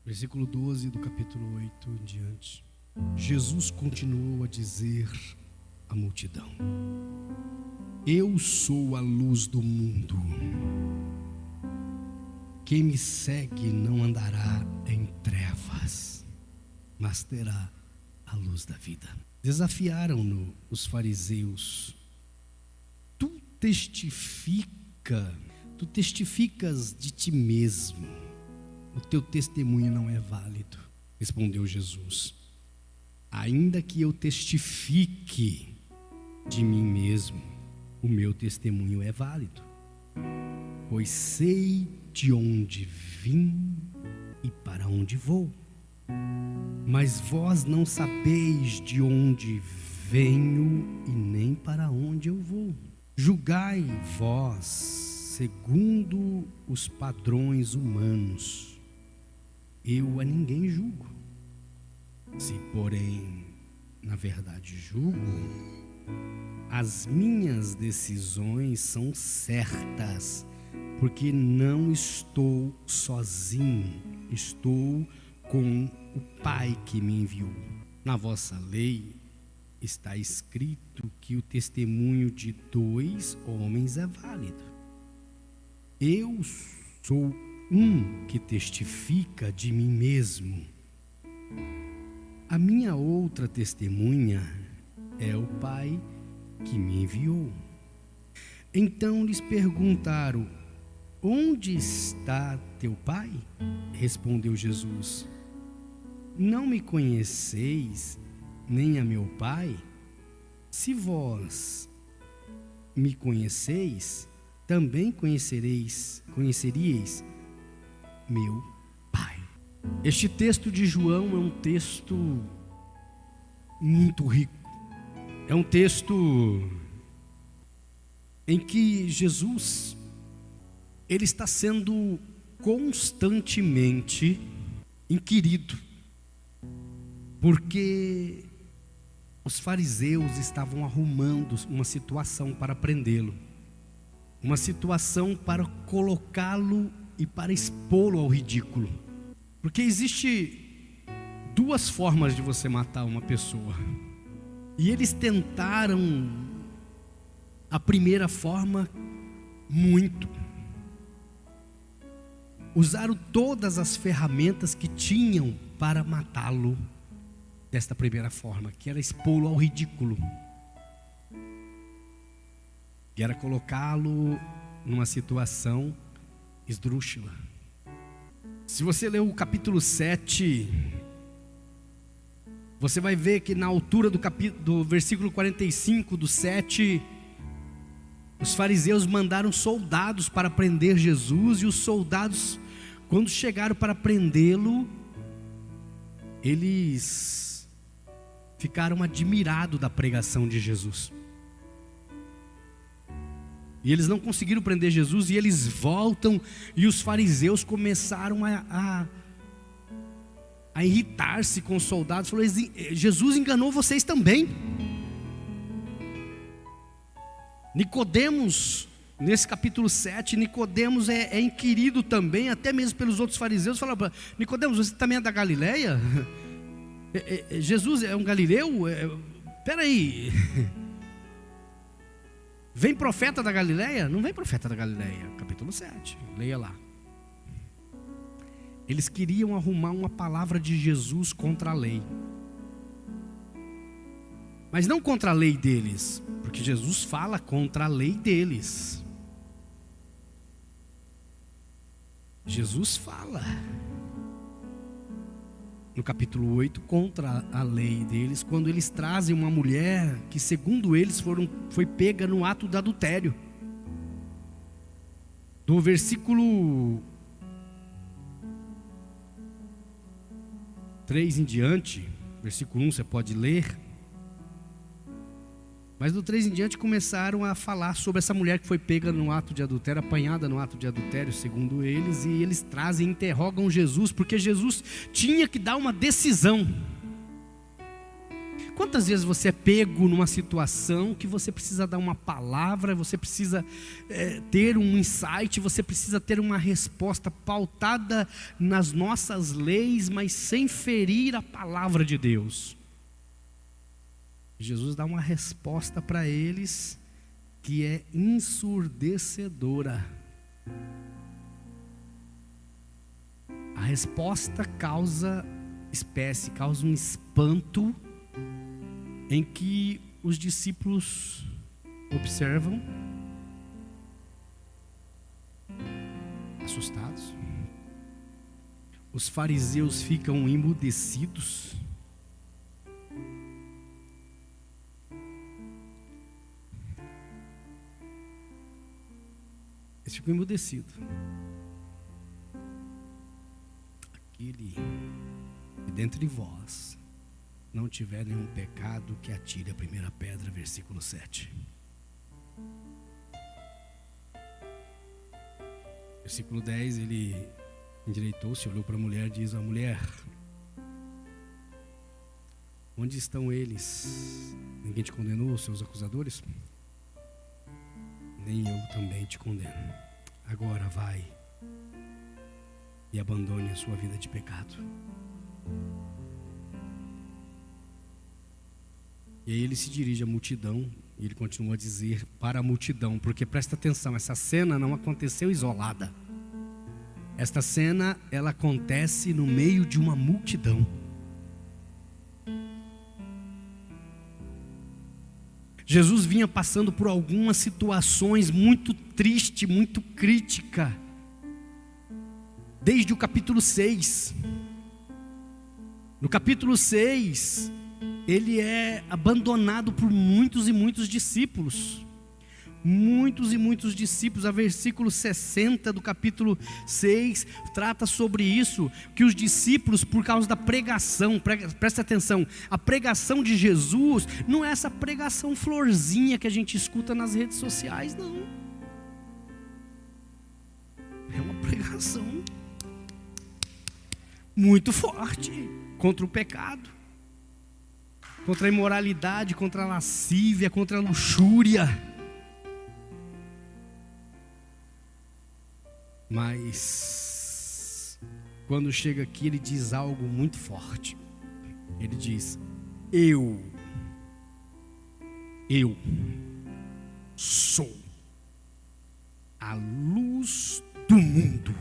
Versículo 12 do capítulo 8 em diante. Jesus continuou a dizer à multidão: eu sou a luz do mundo. Quem me segue não andará em trevas, mas terá a luz da vida. Desafiaram-no os fariseus: tu testificas de ti mesmo, o teu testemunho não é válido. Respondeu Jesus: ainda que eu testifique de mim mesmo, o meu testemunho é válido, pois sei de onde vim e para onde vou. Mas vós não sabeis de onde venho e nem para onde eu vou. Julgai vós segundo os padrões humanos. Eu a ninguém julgo. Se, porém, na verdade julgo, as minhas decisões são certas, porque não estou sozinho, estou com o Pai que me enviou. Na vossa lei está escrito que o testemunho de 2 homens é válido. Eu sou um que testifica de mim mesmo. A minha outra testemunha é o Pai que me enviou. Então lhes perguntaram: onde está teu Pai? Respondeu Jesus: não me conheceis, nem a meu Pai? Se vós me conheceis, também conheceríeis meu Pai. Este texto de João é um texto muito rico. É um texto em que Jesus, ele está sendo constantemente inquirido, porque os fariseus estavam arrumando uma situação para prendê-lo, uma situação para colocá-lo e para expô-lo ao ridículo. Porque existe 2 formas de você matar uma pessoa, e eles tentaram a primeira forma muito. Usaram todas as ferramentas que tinham para matá-lo desta primeira forma, que era expô-lo ao ridículo, que era colocá-lo numa situação esdrúxula. Se você ler o capítulo 7, você vai ver que na altura do versículo 45 do 7, os fariseus mandaram soldados para prender Jesus, e os soldados, quando chegaram para prendê-lo, eles ficaram admirados da pregação de Jesus. E eles não conseguiram prender Jesus, e eles voltam, e os fariseus começaram a irritar-se com os soldados. Falou: Jesus enganou vocês também. Nicodemos, nesse capítulo 7, Nicodemos é inquirido também, até mesmo pelos outros fariseus. Fala para Nicodemos: você também é da Galileia? Jesus é um galileu? Espera aí. Vem profeta da Galileia? Não vem profeta da Galileia. Capítulo 7, leia lá. Eles queriam arrumar uma palavra de Jesus contra a lei, mas não contra a lei deles, porque Jesus fala contra a lei deles. Jesus fala no capítulo 8 contra a lei deles, quando eles trazem uma mulher que, segundo eles, foi pega no ato do adultério. Do versículo 3 em diante, versículo 1 você pode ler, mas do 3 em diante começaram a falar sobre essa mulher que foi pega no ato de adultério, apanhada no ato de adultério, segundo eles, e eles trazem e interrogam Jesus, porque Jesus tinha que dar uma decisão. Quantas vezes você é pego numa situação que você precisa dar uma palavra, você precisa ter um insight, você precisa ter uma resposta pautada nas nossas leis, mas sem ferir a palavra de Deus. Jesus dá uma resposta para eles que é ensurdecedora. A resposta causa espécie, causa um espanto em que os discípulos observam, assustados. Os fariseus ficam emudecidos. Eles ficam emudecidos. Aquele que dentre vós não tiver nenhum pecado, que atire a primeira pedra, versículo 7. Versículo 10, ele endireitou-se, olhou para a mulher e diz: a mulher, onde estão eles? Ninguém te condenou, os seus acusadores? Nem eu também te condeno. Agora vai e abandone a sua vida de pecado. E aí ele se dirige à multidão e ele continua a dizer para a multidão, porque presta atenção, essa cena não aconteceu isolada. Esta cena, ela acontece no meio de uma multidão. Jesus vinha passando por algumas situações muito tristes, muito críticas, desde o capítulo 6. No capítulo 6, ele é abandonado por muitos e muitos discípulos. Muitos e muitos discípulos. A versículo 60 do capítulo 6 trata sobre isso, que os discípulos, por causa da pregação, presta atenção, a pregação de Jesus não é essa pregação florzinha que a gente escuta nas redes sociais, não. É uma pregação muito forte contra o pecado, contra a imoralidade, contra a lascívia, contra a luxúria. Mas quando chega aqui, ele diz algo muito forte. Ele diz: eu sou a luz do mundo.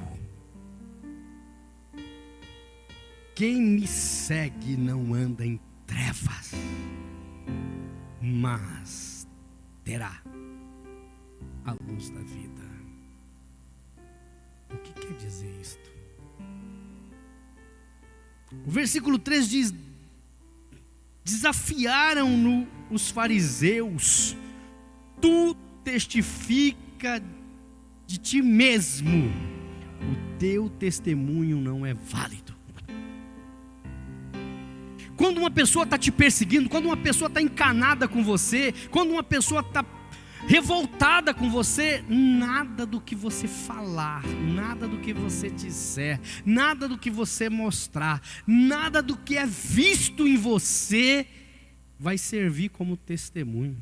Quem me segue não anda em trevas, mas terá a luz da vida. O que quer dizer isto? O versículo 3 diz: desafiaram-no os fariseus, tu testifica de ti mesmo, o teu testemunho não é válido. Quando uma pessoa está te perseguindo, quando uma pessoa está encanada com você, quando uma pessoa está revoltada com você, nada do que você falar, nada do que você disser, nada do que você mostrar, nada do que é visto em você vai servir como testemunho.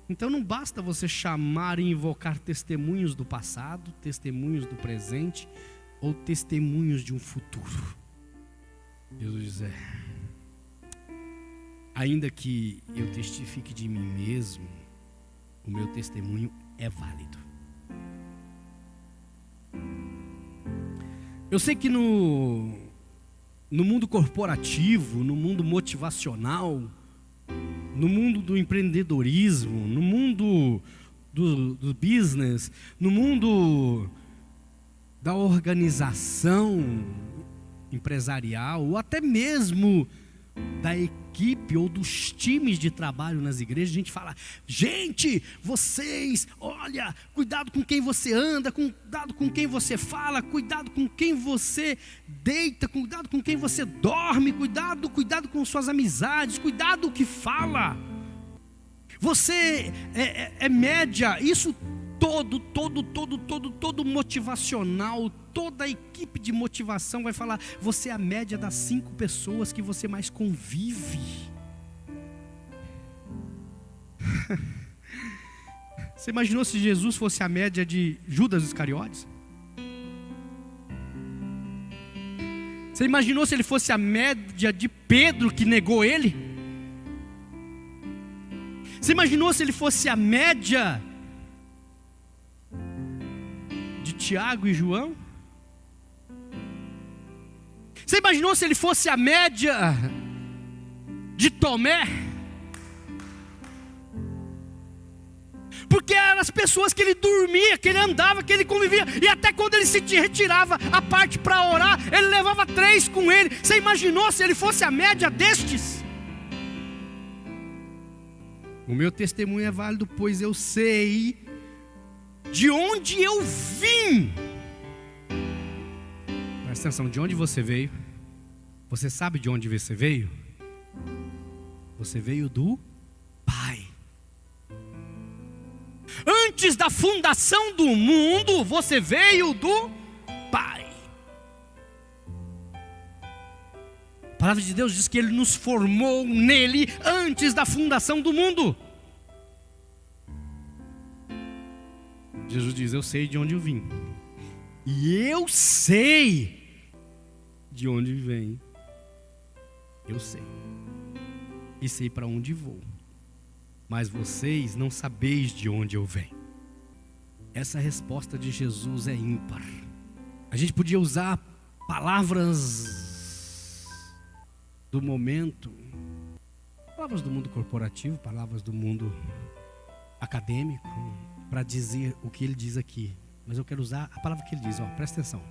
Então não basta você chamar e invocar testemunhos do passado, testemunhos do presente ou testemunhos de um futuro. Jesus diz: ainda que eu testifique de mim mesmo, o meu testemunho é válido. Eu sei que no mundo corporativo, no mundo motivacional, no mundo do empreendedorismo, no mundo do business, no mundo da organização empresarial, ou até mesmo da equipe ou dos times de trabalho nas igrejas, a gente fala: gente, vocês, olha, cuidado com quem você anda, cuidado com quem você fala, cuidado com quem você deita, cuidado com quem você dorme, cuidado com suas amizades, cuidado o que fala. Você é média, isso todo motivacional, toda a equipe de motivação vai falar: você é a média das 5 pessoas que você mais convive. Você imaginou se Jesus fosse a média de Judas Iscariotes? Você imaginou se ele fosse a média de Pedro, que negou ele? Você imaginou se ele fosse a média de Tiago e João? Você imaginou se ele fosse a média de Tomé? Porque eram as pessoas que ele dormia, que ele andava, que ele convivia. E até quando ele se retirava a parte para orar, ele levava 3 com ele. Você imaginou se ele fosse a média destes? O meu testemunho é válido, pois eu sei de onde eu vim. Presta atenção, de onde você veio? Você sabe de onde você veio? Você veio do Pai. Antes da fundação do mundo, você veio do Pai. A palavra de Deus diz que Ele nos formou nele antes da fundação do mundo. Jesus diz: eu sei de onde eu vim, e eu sei de onde vem. Eu sei, e sei para onde vou. Mas vocês não sabeis de onde eu venho. Essa resposta de Jesus é ímpar. A gente podia usar palavras do momento, palavras do mundo corporativo, palavras do mundo acadêmico, para dizer o que ele diz aqui. Mas eu quero usar a palavra que ele diz, presta atenção.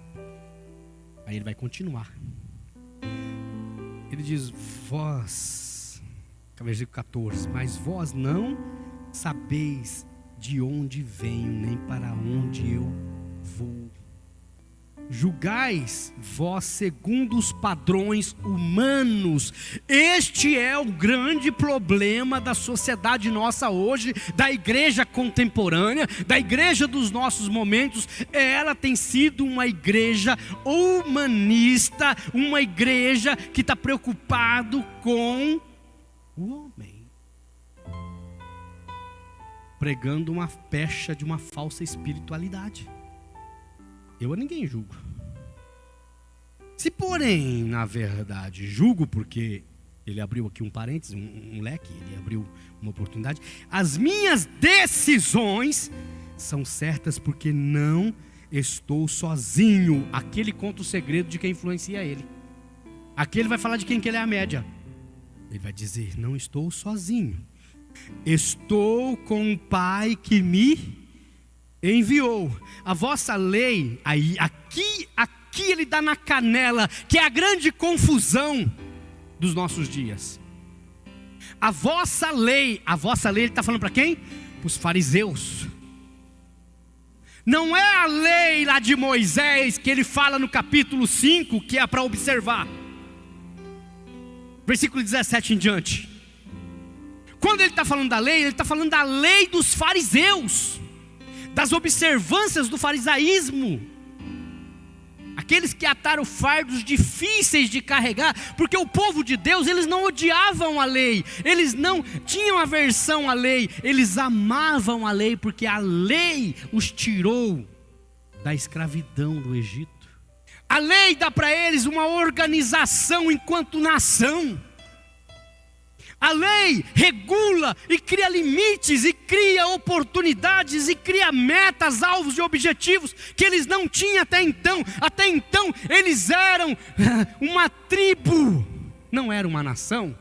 Aí ele vai continuar. Ele diz: vós, versículo 14, mas vós não sabeis de onde venho, nem para onde eu vou. Julgais vós segundo os padrões humanos. Este é o grande problema da sociedade nossa hoje, da igreja contemporânea, da igreja dos nossos momentos. Ela tem sido uma igreja humanista, uma igreja que está preocupado com o homem, pregando uma pecha de uma falsa espiritualidade. Eu a ninguém julgo. Se porém, na verdade, julgo, porque ele abriu aqui um parênteses, um leque, ele abriu uma oportunidade. As minhas decisões são certas porque não estou sozinho. Aqui ele conta o segredo de quem influencia ele. Aqui ele vai falar de quem que ele é a média. Ele vai dizer: não estou sozinho, estou com o Pai que me enviou. A vossa lei, aqui ele dá na canela, que é a grande confusão dos nossos dias. A vossa lei, ele está falando para quem? Para os fariseus. Não é a lei lá de Moisés, que ele fala no capítulo 5, que é para observar. Versículo 17 em diante. Quando ele está falando da lei, ele está falando da lei dos fariseus, das observâncias do farisaísmo. Aqueles que ataram fardos difíceis de carregar, porque o povo de Deus, eles não odiavam a lei, eles não tinham aversão à lei, eles amavam a lei, porque a lei os tirou da escravidão do Egito. A lei dá para eles uma organização enquanto nação. A lei regula e cria limites, e cria oportunidades, e cria metas, alvos e objetivos que eles não tinham até então. Até então eles eram uma tribo, não era uma nação.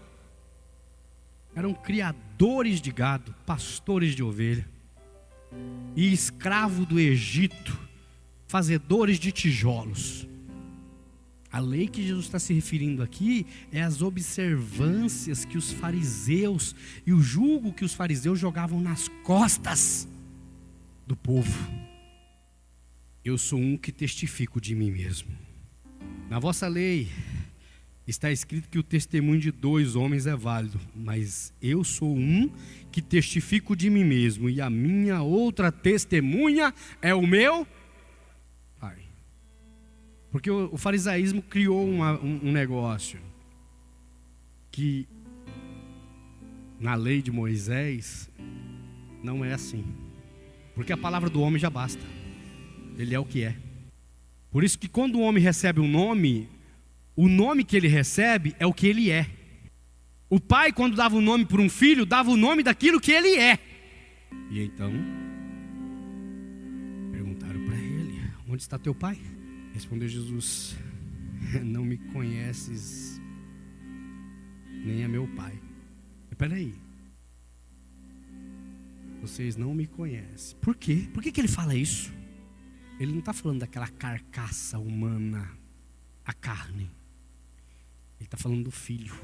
Eram criadores de gado, pastores de ovelha, e escravo do Egito, fazedores de tijolos. A lei que Jesus está se referindo aqui é as observâncias que os fariseus e o jugo que os fariseus jogavam nas costas do povo. Eu sou um que testifico de mim mesmo. Na vossa lei Está escrito que o testemunho de 2 homens é válido, mas eu sou um que testifico de mim mesmo, e a minha outra testemunha é o meu Pai. Porque o farisaísmo criou um negócio que na lei de Moisés não é assim. Porque a palavra do homem já basta. Ele é o que é. Por isso que quando o homem recebe um nome, o nome que ele recebe é o que ele é. O pai, quando dava o nome para um filho, dava o nome daquilo que ele é. E então perguntaram para ele: onde está teu pai? Respondeu Jesus: não me conheces, nem é meu pai. Espera aí, vocês não me conhecem. Por quê? Por que ele fala isso? Ele não está falando daquela carcaça humana, a carne. Ele está falando do filho,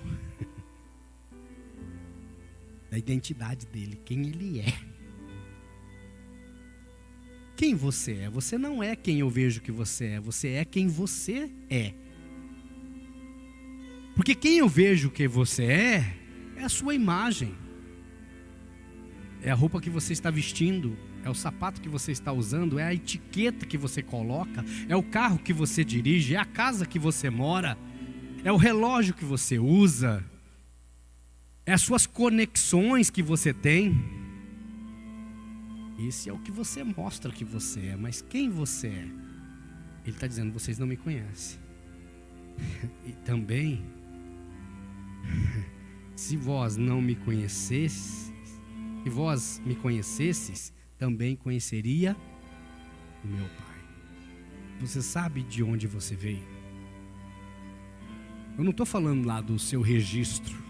da identidade dele, quem ele é. Quem você é? Você não é quem eu vejo que você é quem você é. Porque quem eu vejo que você é a sua imagem. É a roupa que você está vestindo, é o sapato que você está usando, é a etiqueta que você coloca, é o carro que você dirige, é a casa que você mora, é o relógio que você usa, é as suas conexões que você tem. Esse é o que você mostra que você é, mas quem você é? Ele está dizendo: vocês não me conhecem. E também, se vós não me conhecesses, se vós me conhecesses, também conheceria o meu Pai. Você sabe de onde você veio? Eu não estou falando lá do seu registro.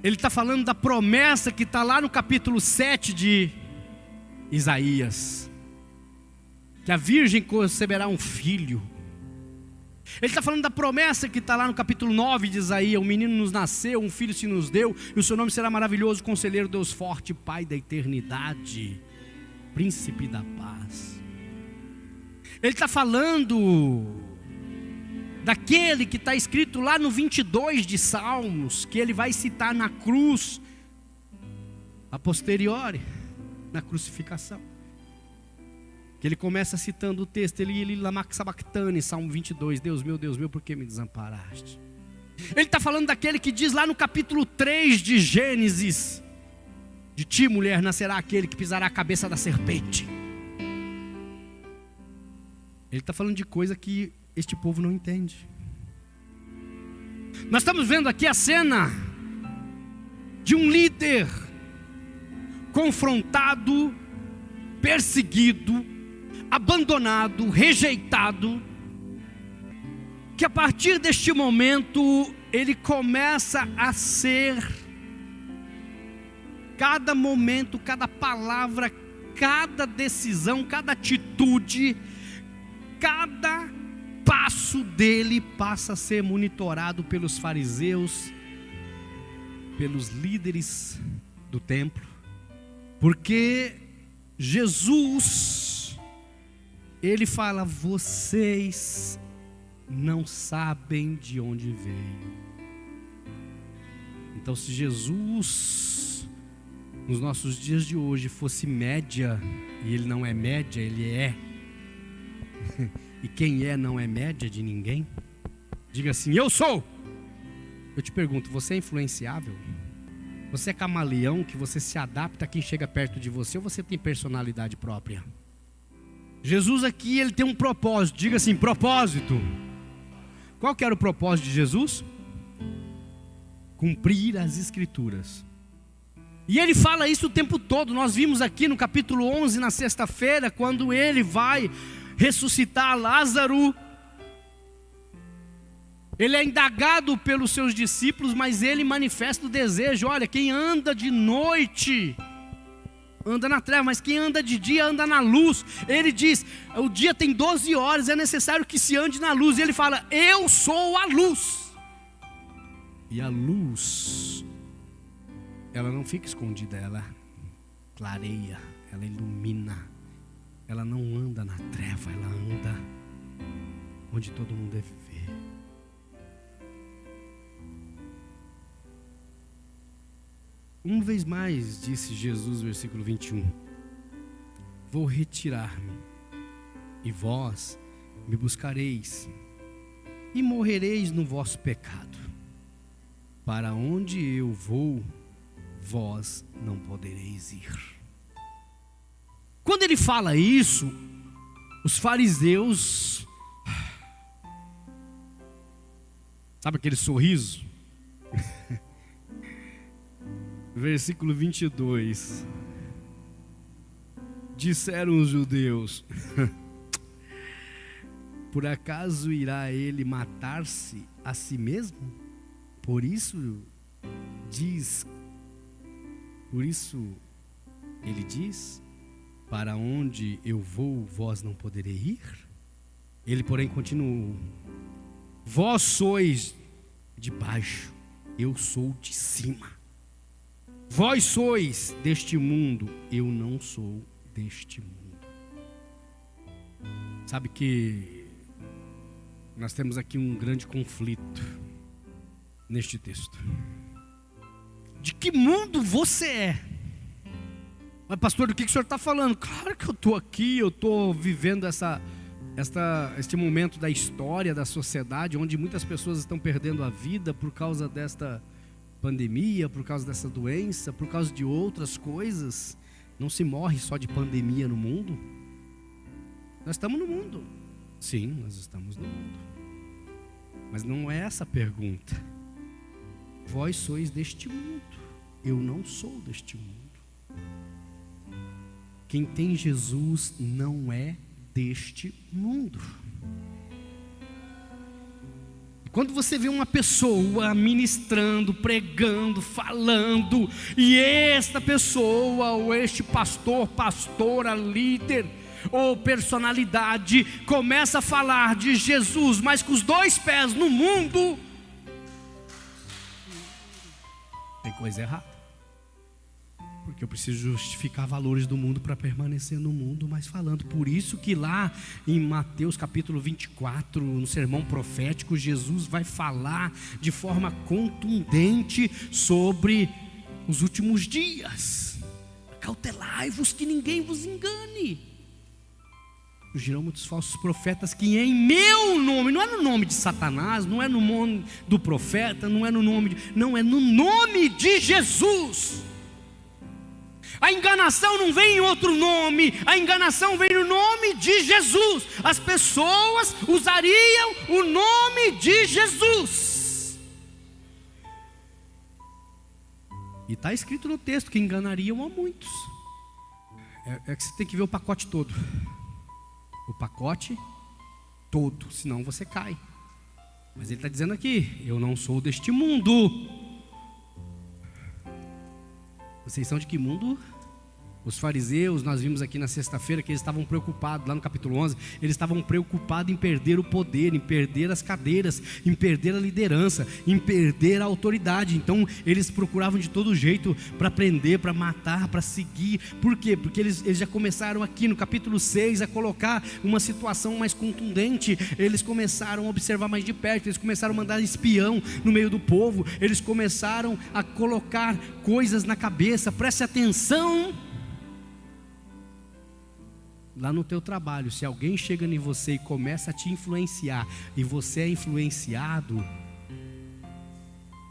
Ele está falando da promessa que está lá no capítulo 7 de Isaías, que a virgem conceberá um filho. Ele está falando da promessa que está lá no capítulo 9 de Isaías: um menino nos nasceu, um filho se nos deu, e o seu nome será maravilhoso, Conselheiro, Deus forte, Pai da eternidade, Príncipe da paz. Ele está falando daquele que está escrito lá no 22 de Salmos, que ele vai citar na cruz, a posteriori, na crucificação. Que ele começa citando o texto, ele lamax sabactane, Salmo 22, Deus meu, por que me desamparaste? Ele está falando daquele que diz lá no capítulo 3 de Gênesis: de ti, mulher, nascerá aquele que pisará a cabeça da serpente. Ele está falando de coisa que este povo não entende. Nós estamos vendo aqui a cena de um líder confrontado, perseguido, abandonado, rejeitado, que a partir deste momento ele começa a ser, cada momento, cada palavra, cada decisão, cada atitude, cada passo dele passa a ser monitorado pelos fariseus, pelos líderes do templo, porque Jesus, ele fala: vocês não sabem de onde veio. Então, se Jesus nos nossos dias de hoje fosse média, e ele não é média, ele é e quem é não é média de ninguém, diga assim: eu sou. Eu te pergunto, você é influenciável? Você é camaleão, que você se adapta a quem chega perto de você, ou você tem personalidade própria? Jesus aqui, ele tem um propósito. Diga assim: propósito. Qual que era o propósito de Jesus? Cumprir as escrituras. E ele fala isso o tempo todo. Nós vimos aqui no capítulo 11, na sexta-feira, quando ele vai ressuscitar Lázaro. Ele é indagado pelos seus discípulos, mas ele manifesta o desejo: olha, quem anda de noite anda na treva, mas quem anda de dia anda na luz. Ele diz: o dia tem 12 horas, é necessário que se ande na luz. E ele fala: eu sou a luz. E a luz, ela não fica escondida, ela clareia, ela ilumina. Ela não anda na treva, ela anda onde todo mundo deve ver. Uma vez mais, disse Jesus, versículo 21, vou retirar-me, e vós me buscareis, e morrereis no vosso pecado. Para onde eu vou, vós não podereis ir. Quando ele fala isso, os fariseus, sabe aquele sorriso? Versículo 22. Disseram os judeus: por acaso irá ele matar-se a si mesmo? Por isso ele diz: para onde eu vou, vós não podereis ir? Ele, porém, continuou: vós sois de baixo, eu sou de cima. Vós sois deste mundo, eu não sou deste mundo. Sabe que nós temos aqui um grande conflito neste texto. De que mundo você é? Mas pastor, do que o senhor está falando? Claro que eu estou aqui, eu estou vivendo este momento da história, da sociedade, onde muitas pessoas estão perdendo a vida por causa desta pandemia, por causa dessa doença, por causa de outras coisas. Não se morre só de pandemia no mundo. Nós estamos no mundo. Sim, nós estamos no mundo. Mas não é essa a pergunta. Vós sois deste mundo, eu não sou deste mundo. Quem tem Jesus não é deste mundo. Quando você vê uma pessoa ministrando, pregando, falando, e esta pessoa, ou este pastor, pastora, líder, ou personalidade, começa a falar de Jesus, mas com os dois pés no mundo, tem coisa errada. Porque eu preciso justificar valores do mundo para permanecer no mundo, mas falando. Por isso que lá em Mateus capítulo 24, no sermão profético, Jesus vai falar de forma contundente sobre os últimos dias. Cautelai-vos que ninguém vos engane. Surgirão muitos falsos profetas que em meu nome, não é no nome de Satanás, não é no nome do profeta, não é no nome de Jesus. A enganação não vem em outro nome, a enganação vem no nome de Jesus. As pessoas usariam o nome de Jesus. E está escrito no texto que enganariam a muitos. É que você tem que ver o pacote todo. O pacote todo, senão você cai. Mas ele está dizendo aqui: eu não sou deste mundo. Vocês são de que mundo? Os fariseus, nós vimos aqui na sexta-feira que eles estavam preocupados, lá no capítulo 11, eles estavam preocupados em perder o poder, em perder as cadeiras, em perder a liderança, em perder a autoridade. Então eles procuravam de todo jeito para prender, para matar, para seguir. Por quê? Porque eles já começaram aqui no capítulo 6 a colocar uma situação mais contundente. Eles começaram a observar mais de perto, eles começaram a mandar espião no meio do povo, eles começaram a colocar coisas na cabeça. Preste atenção. Lá no teu trabalho, se alguém chega em você e começa a te influenciar, e você é influenciado,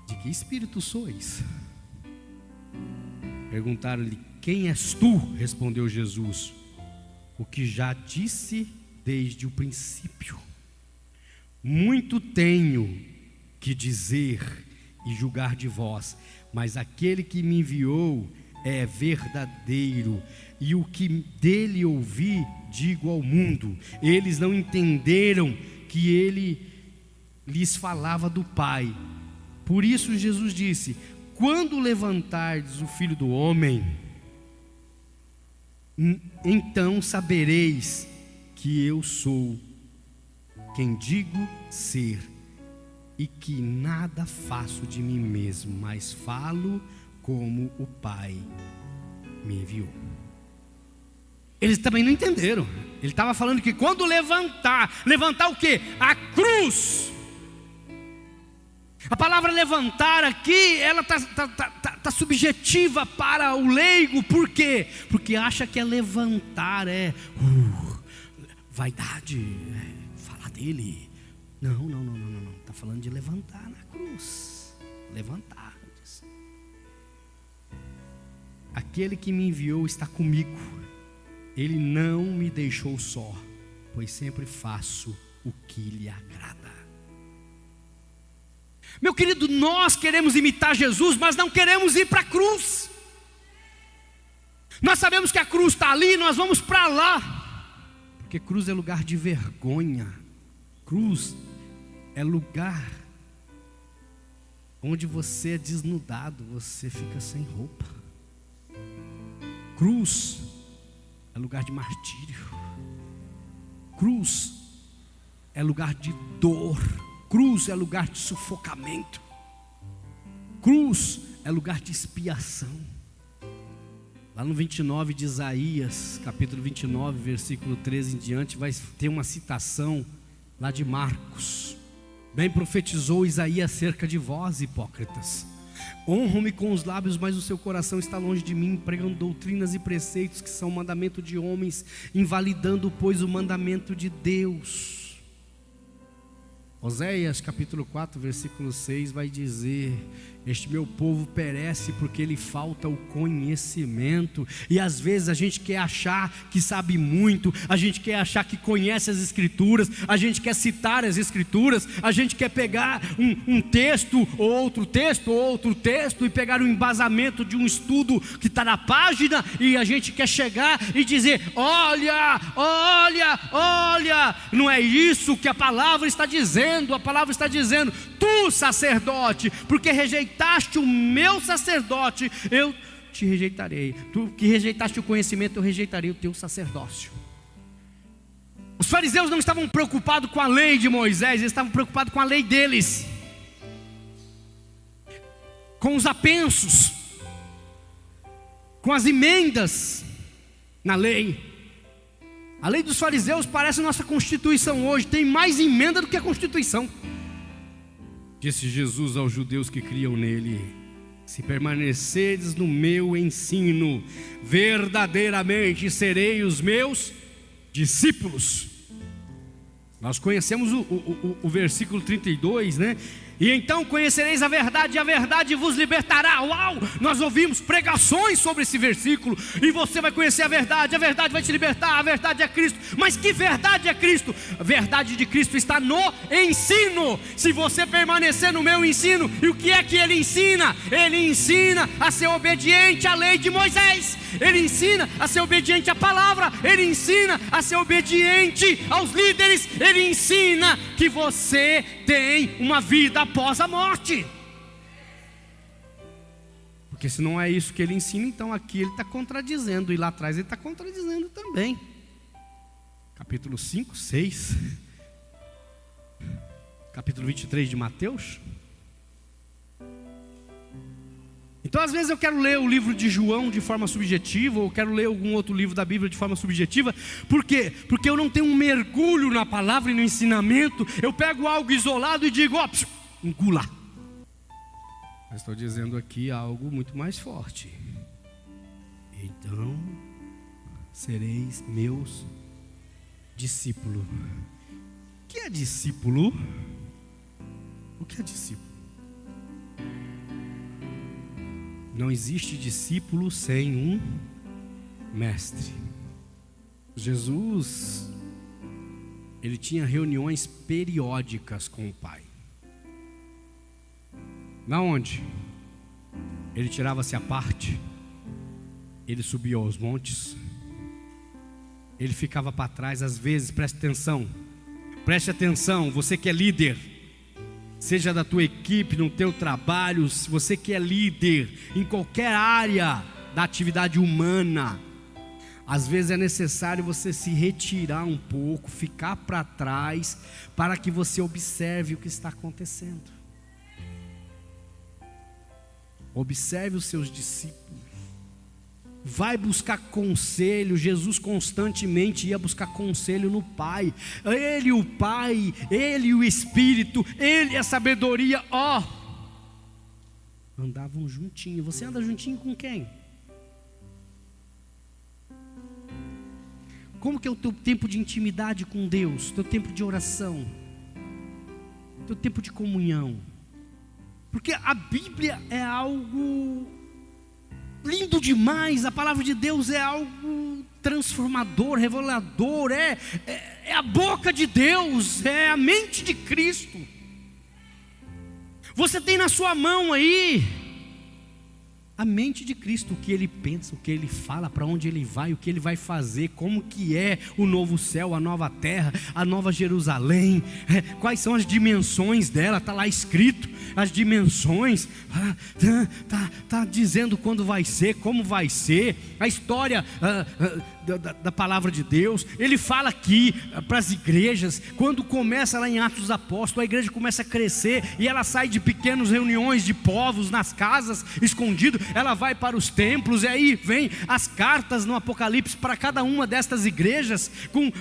de que espírito sois? Perguntaram-lhe: quem és tu? Respondeu Jesus: o que já disse desde o princípio. Muito tenho que dizer e julgar de vós, mas aquele que me enviou é verdadeiro, e o que dele ouvi, digo ao mundo. Eles não entenderam que ele lhes falava do Pai. Por isso Jesus disse: quando levantardes o Filho do Homem, então sabereis que eu sou quem digo ser, e que nada faço de mim mesmo, mas falo como o Pai me enviou. Eles também não entenderam. Ele estava falando que quando levantar o quê? A cruz. A palavra levantar aqui, ela está tá subjetiva para o leigo. Por quê? Porque acha que é levantar, vaidade, falar dele. Não. Está falando de levantar na cruz. Levantar. Aquele que me enviou está comigo. Ele não me deixou só, pois sempre faço o que lhe agrada. Meu querido, nós queremos imitar Jesus, mas não queremos ir para a cruz. Nós sabemos que a cruz está ali, nós vamos para lá. Porque cruz é lugar de vergonha. Cruz é lugar onde você é desnudado, você fica sem roupa. Cruz é lugar de martírio. Cruz é lugar de dor. Cruz é lugar de sufocamento. Cruz é lugar de expiação. Lá no 29 de Isaías, capítulo 29, versículo 13 em diante, vai ter uma citação lá de Marcos. Bem profetizou Isaías acerca de vós, hipócritas. Honram-me com os lábios, mas o seu coração está longe de mim, pregando doutrinas e preceitos que são mandamento de homens, invalidando, pois, o mandamento de Deus. Oséias capítulo 4, versículo 6 vai dizer: este meu povo perece porque lhe falta o conhecimento. E às vezes a gente quer achar que sabe muito, a gente quer achar que conhece as escrituras, a gente quer citar as escrituras, a gente quer pegar um texto, outro texto, e pegar o embasamento de um estudo que está na página, e a gente quer chegar e dizer: olha, não é isso que a palavra está dizendo. A palavra está dizendo: tu, sacerdote, porque rejeitaste o meu sacerdote, eu te rejeitarei. Tu que rejeitaste o conhecimento, eu rejeitarei o teu sacerdócio. Os fariseus não estavam preocupados com a lei de Moisés, eles estavam preocupados com a lei deles, com os apensos, com as emendas na lei. A lei dos fariseus parece nossa Constituição hoje, tem mais emenda do que a Constituição. Disse Jesus aos judeus que criam nele: se permanecerdes no meu ensino, verdadeiramente serei os meus discípulos. Nós conhecemos o versículo 32, né? E então conhecereis a verdade vos libertará. Uau! Nós ouvimos pregações sobre esse versículo. E você vai conhecer a verdade vai te libertar, a verdade é Cristo. Mas que verdade é Cristo? A verdade de Cristo está no ensino. Se você permanecer no meu ensino, e o que é que ele ensina? Ele ensina a ser obediente à lei de Moisés. Ele ensina a ser obediente à palavra. Ele ensina a ser obediente aos líderes. Ele ensina que você tem uma vida após a morte. Porque se não é isso que ele ensina, então aqui ele está contradizendo, e lá atrás ele está contradizendo também. Capítulo 5, 6, capítulo 23 de Mateus. Então às vezes eu quero ler o livro de João de forma subjetiva, ou quero ler algum outro livro da Bíblia de forma subjetiva. Por quê? Porque eu não tenho um mergulho na palavra e no ensinamento. Eu pego algo isolado e digo: ó, engula. Mas estou dizendo aqui algo muito mais forte. Então sereis meus discípulos. O que é discípulo? O que é discípulo? Não existe discípulo sem um mestre. Jesus, ele tinha reuniões periódicas com o Pai. Na onde? Ele tirava-se à parte, ele subia aos montes, ele ficava para trás. Às vezes, preste atenção, você que é líder, seja da tua equipe, no teu trabalho, se você que é líder em qualquer área da atividade humana, às vezes é necessário você se retirar um pouco, ficar para trás, para que você observe o que está acontecendo. Observe os seus discípulos, vai buscar conselho. Jesus constantemente ia buscar conselho no Pai. Ele o Pai, Ele o Espírito, Ele a sabedoria. Andavam juntinho. Você anda juntinho com quem? Como que é o teu tempo de intimidade com Deus? Teu tempo de oração? Teu tempo de comunhão? Porque a Bíblia é algo lindo demais. A palavra de Deus é algo transformador, revelador. É a boca de Deus, é a mente de Cristo. Você tem na sua mão aí a mente de Cristo, o que Ele pensa, o que Ele fala, para onde Ele vai, o que Ele vai fazer, como que é o novo céu, a nova terra, a nova Jerusalém, quais são as dimensões dela, está lá escrito, as dimensões, tá dizendo quando vai ser, como vai ser, a história da palavra de Deus. Ele fala aqui para as igrejas, quando começa lá em Atos dos Apóstolos, a igreja começa a crescer, e ela sai de pequenas reuniões de povos nas casas, escondido, ela vai para os templos, e aí vem as cartas no Apocalipse para cada uma destas igrejas, com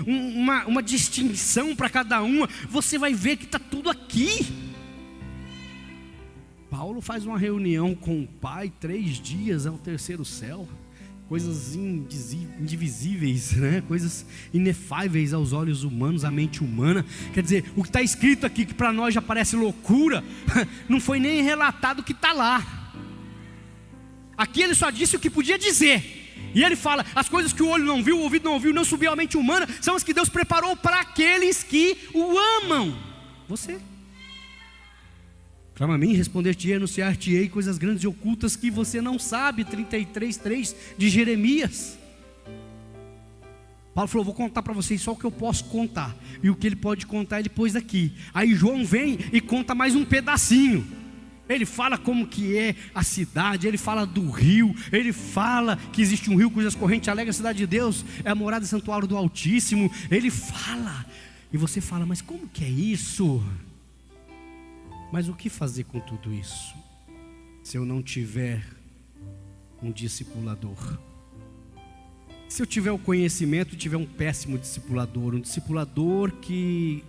uma distinção para cada uma. Você vai ver que está tudo aqui. Paulo faz uma reunião com o Pai, 3 dias ao terceiro céu, coisas indivisíveis, né? Coisas inefáveis aos olhos humanos, à mente humana. Quer dizer, o que está escrito aqui, que para nós já parece loucura, não foi nem relatado o que está lá. Aqui ele só disse o que podia dizer. E ele fala, as coisas que o olho não viu, o ouvido não ouviu, não subiu à mente humana, são as que Deus preparou para aqueles que o amam. Você. Clama a mim, responder-te-ei, anunciar-te-ei coisas grandes e ocultas que você não sabe. 33:3 de Jeremias. Paulo falou, vou contar para vocês só o que eu posso contar, e o que ele pode contar ele pôs aqui. Aí João vem e conta mais um pedacinho. Ele fala como que é a cidade, ele fala do rio, ele fala que existe um rio cujas correntes alegram a cidade de Deus, é a morada e santuário do Altíssimo. Ele fala, e você fala, mas como que é isso? Mas o que fazer com tudo isso, se eu não tiver um discipulador? Se eu tiver o conhecimento e tiver um péssimo discipulador, um discipulador que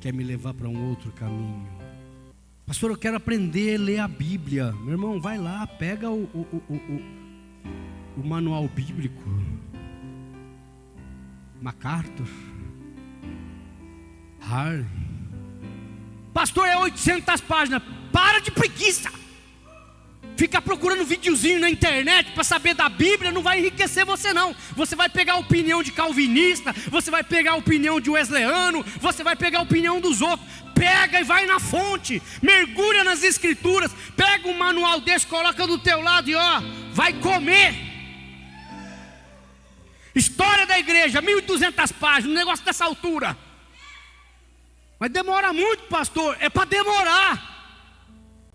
quer me levar para um outro caminho. Pastor, eu quero aprender a ler a Bíblia. Meu irmão, vai lá, pega o manual bíblico, MacArthur, Harry. Pastor, é 800 páginas. Para de preguiça. Ficar procurando videozinho na internet para saber da Bíblia não vai enriquecer você não. Você vai pegar a opinião de calvinista, você vai pegar a opinião de wesleyano, você vai pegar a opinião dos outros. Pega e vai na fonte, mergulha nas escrituras, pega um manual desse, coloca do teu lado e ó, vai comer. História da igreja, 1.200 páginas, um negócio dessa altura. Mas demora muito, pastor, é para demorar.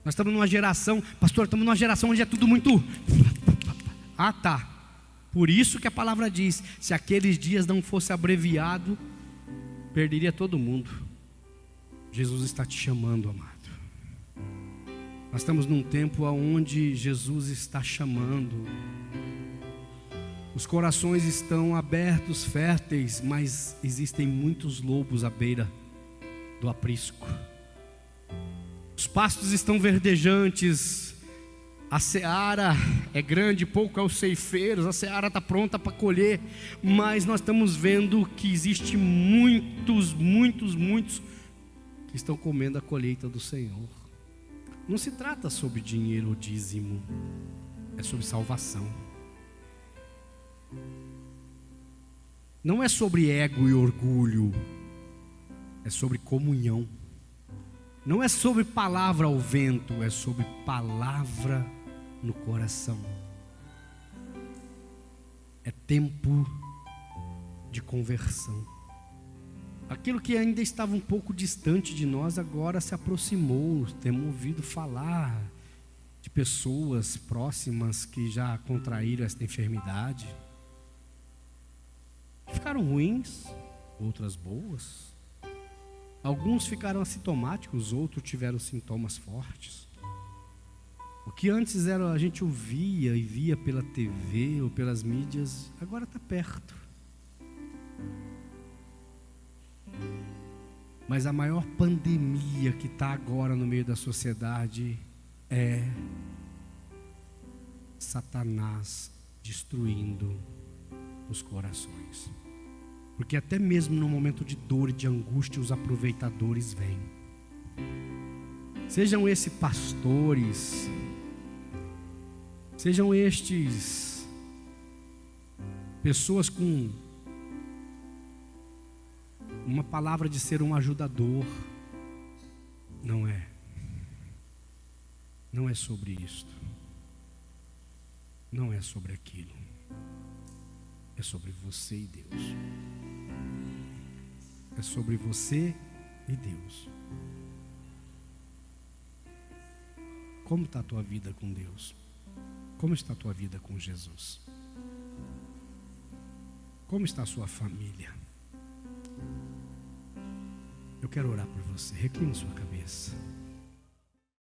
Nós estamos numa geração, pastor, estamos numa geração onde é tudo muito... Ah, tá. Por isso que a palavra diz, se aqueles dias não fosse abreviado, perderia todo mundo. Jesus está te chamando, amado. Nós estamos num tempo onde Jesus está chamando. Os corações estão abertos, férteis, mas existem muitos lobos à beira do aprisco. Os pastos estão verdejantes, a seara é grande, pouco é os ceifeiros, a seara está pronta para colher, mas nós estamos vendo que existe muitos que estão comendo a colheita do Senhor. Não se trata sobre dinheiro ou dízimo, é sobre salvação. Não é sobre ego e orgulho, é sobre comunhão. Não é sobre palavra ao vento, é sobre palavra no coração. É tempo de conversão. Aquilo que ainda estava um pouco distante de nós, agora se aproximou. Temos ouvido falar de pessoas próximas que já contraíram esta enfermidade. Ficaram ruins, outras boas. Alguns ficaram assintomáticos, outros tiveram sintomas fortes. O que antes era, a gente ouvia e via pela TV ou pelas mídias, agora está perto. Mas a maior pandemia que está agora no meio da sociedade é Satanás destruindo os corações. Porque até mesmo no momento de dor e de angústia, os aproveitadores vêm. Sejam esses pastores, sejam estes pessoas com uma palavra de ser um ajudador. Não é. Não é sobre isto. Não é sobre aquilo. É sobre você e Deus. É sobre você e Deus. Como está a tua vida com Deus? Como está a tua vida com Jesus? Como está a sua família? Eu quero orar por você. Recline sua cabeça.